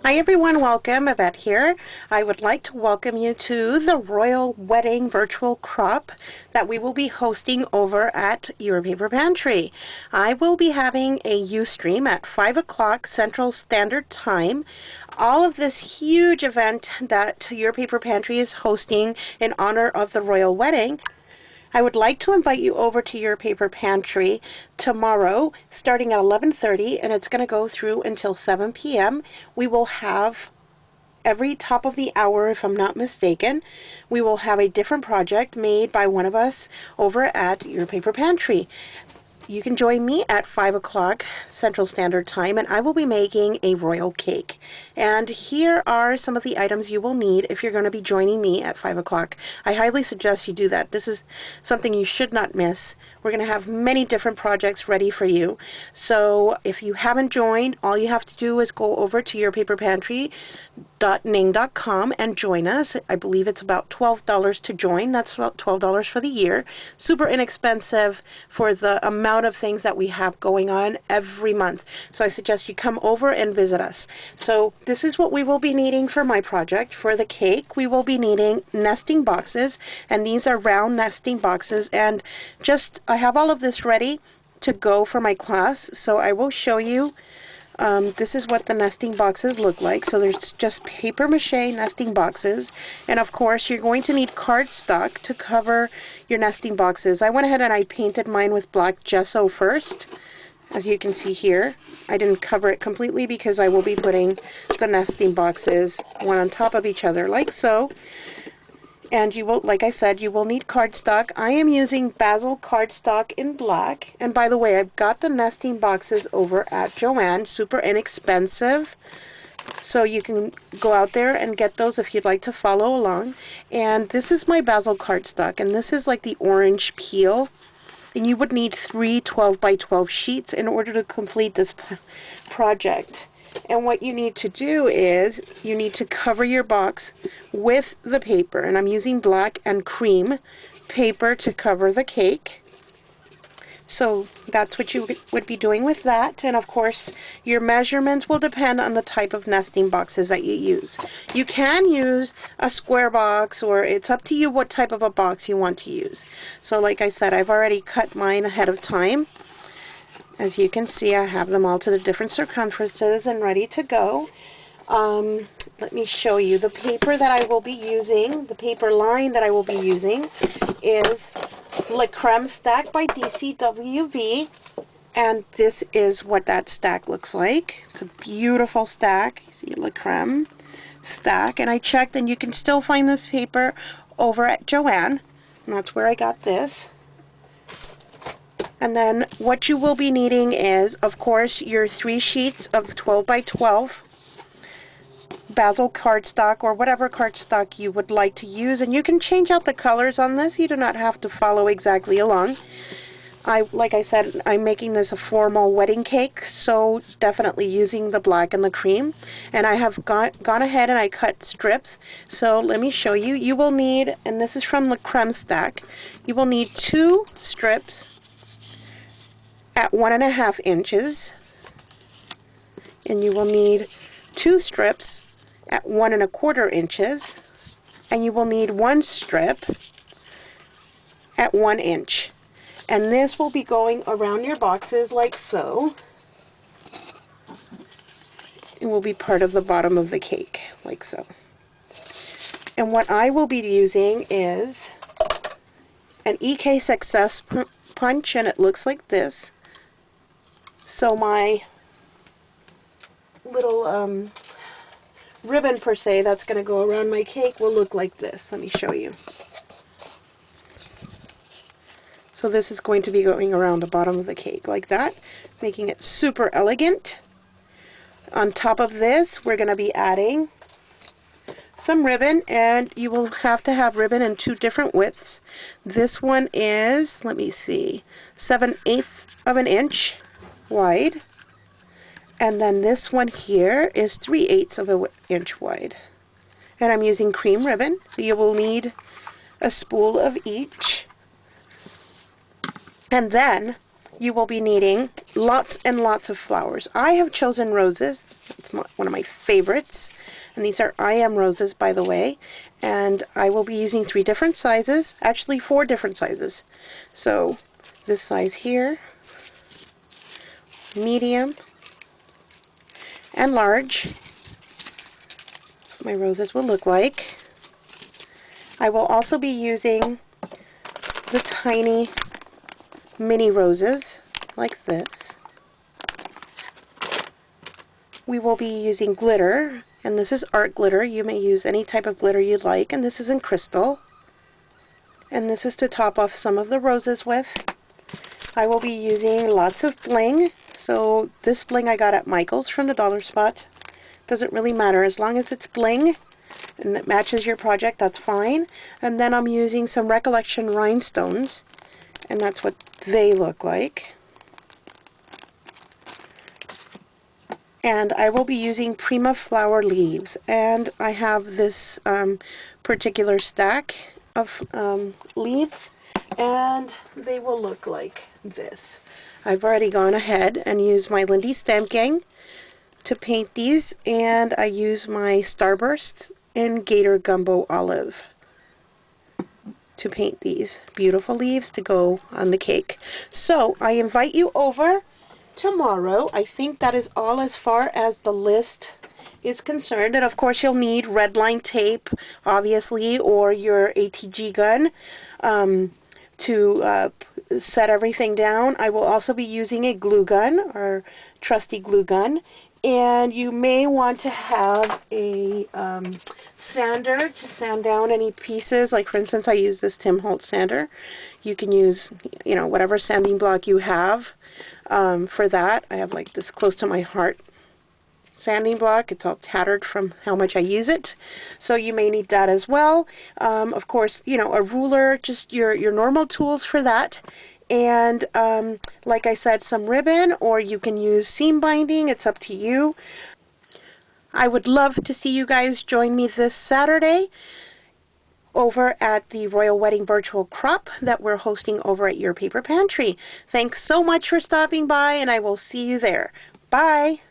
Hi everyone, welcome. Yvette here. I would like to welcome you to the Royal Wedding Virtual Crop that we will be hosting over at Your Paper Pantry. I will be having a Ustream at 5 o'clock Central Standard Time. All of this huge event that Your Paper Pantry is hosting in honor of the Royal Wedding. I would like to invite you over to Your Paper Pantry tomorrow starting at 11:30, and it's going to go through until 7 p.m. We will have every top of the hour, if I'm not mistaken, we will have a different project made by one of us over at Your Paper Pantry. You can join me at 5 o'clock Central Standard Time, and I will be making a royal cake. And here are some of the items you will need if you're going to be joining me at 5 o'clock. I highly suggest you do that. This is something you should not miss. We're going to have many different projects ready for you. So if you haven't joined, all you have to do is go over to yourpaperpantry.ning.com and join us. I believe it's about $12 to join. That's about $12 for the year. Super inexpensive for the amount of things that we have going on every month. So I suggest you come over and visit us. So this is what we will be needing for my project. For the cake, we will be needing nesting boxes, and these are round nesting boxes, and I have all of this ready to go for my class, so I will show you. This is what the nesting boxes look like. So there's just paper mache nesting boxes, and of course you're going to need cardstock to cover your nesting boxes. I went ahead and I painted mine with black gesso first. As you can see here, I didn't cover it completely because I will be putting the nesting boxes one on top of each other like so. And you will, like I said, you will need cardstock. I am using Basil cardstock in black. And by the way, I've got the nesting boxes over at Joann, super inexpensive. So you can go out there and get those if you'd like to follow along. And this is my Basil cardstock, and this is like the orange peel. And you would need 3 12 by 12 sheets in order to complete this project. And what you need to do is you need to cover your box with the paper, and I'm using black and cream paper to cover the cake. So that's what you would be doing with that. And of course your measurements will depend on the type of nesting boxes that you use. You can use a square box, or it's up to you what type of a box you want to use. So like I said, I've already cut mine ahead of time. As you can see, I have them all to the different circumferences and ready to go. Let me show you. The paper that I will be using, the paper line that I will be using is Le Creme Stack by DCWV. And this is what that stack looks like. It's a beautiful stack. You see Le Creme Stack. And I checked, and you can still find this paper over at Joann. And that's where I got this. And then what you will be needing is, of course, your 3 sheets of 12 by 12 Basil cardstock, or whatever cardstock you would like to use. And you can change out the colors on this. You do not have to follow exactly along. Like I said, I'm making this a formal wedding cake, so definitely using the black and the cream. And I have gone ahead and I cut strips. So let me show you. You will need, and this is from the Creme Stack, you will need 2 strips at 1.5 inches, and you will need 2 strips at 1.25 inches, and you will need 1 strip at 1 inch. And this will be going around your boxes like so. It will be part of the bottom of the cake like so. And what I will be using is an EK Success punch, and it looks like this. So my little ribbon, per se, that's going to go around my cake will look like this. Let me show you. So this is going to be going around the bottom of the cake like that, making it super elegant. On top of this, we're going to be adding some ribbon, and you will have to have ribbon in 2 different widths. This one is, let me see, 7/8 of an inch wide, and then this one here is 3/8 of an inch wide. And I'm using cream ribbon, so you will need a spool of each. And then you will be needing lots and lots of flowers. I have chosen roses. It's one of my favorites. And these are I Am roses, by the way. And I will be using 3 different sizes, actually 4 different sizes. So this size here, medium, and large. That's what my roses will look like. I will also be using the tiny mini roses like this. We will be using glitter, and this is art glitter. You may use any type of glitter you'd like, and this is in crystal. And this is to top off some of the roses with. I will be using lots of bling. So this bling I got at Michael's from the Dollar Spot. Doesn't really matter, as long as it's bling and it matches your project, that's fine. And then I'm using some Recollection rhinestones, and that's what they look like. And I will be using Prima flower leaves, and I have this particular stack of leaves, and they will look like this. I've already gone ahead and used my Lindy Stamp Gang to paint these, and I use my Starbursts in Gator Gumbo Olive to paint these beautiful leaves to go on the cake. So I invite you over tomorrow. I think that is all as far as the list is concerned. And of course you'll need red line tape, obviously, or your ATG gun to set everything down. I will also be using a glue gun, or trusty glue gun. And you may want to have a sander to sand down any pieces. Like, for instance, I use this Tim Holtz sander. You can use, you know, whatever sanding block you have for that. I have like this close to my heart sanding block. It's all tattered from how much I use it. So you may need that as well. Of course, you know, a ruler, just your normal tools for that. And like I said, some ribbon, or you can use seam binding. It's up to you. I would love to see you guys join me this Saturday over at the Royal Wedding Virtual Crop that we're hosting over at Your Paper Pantry. Thanks so much for stopping by, and I will see you there. Bye!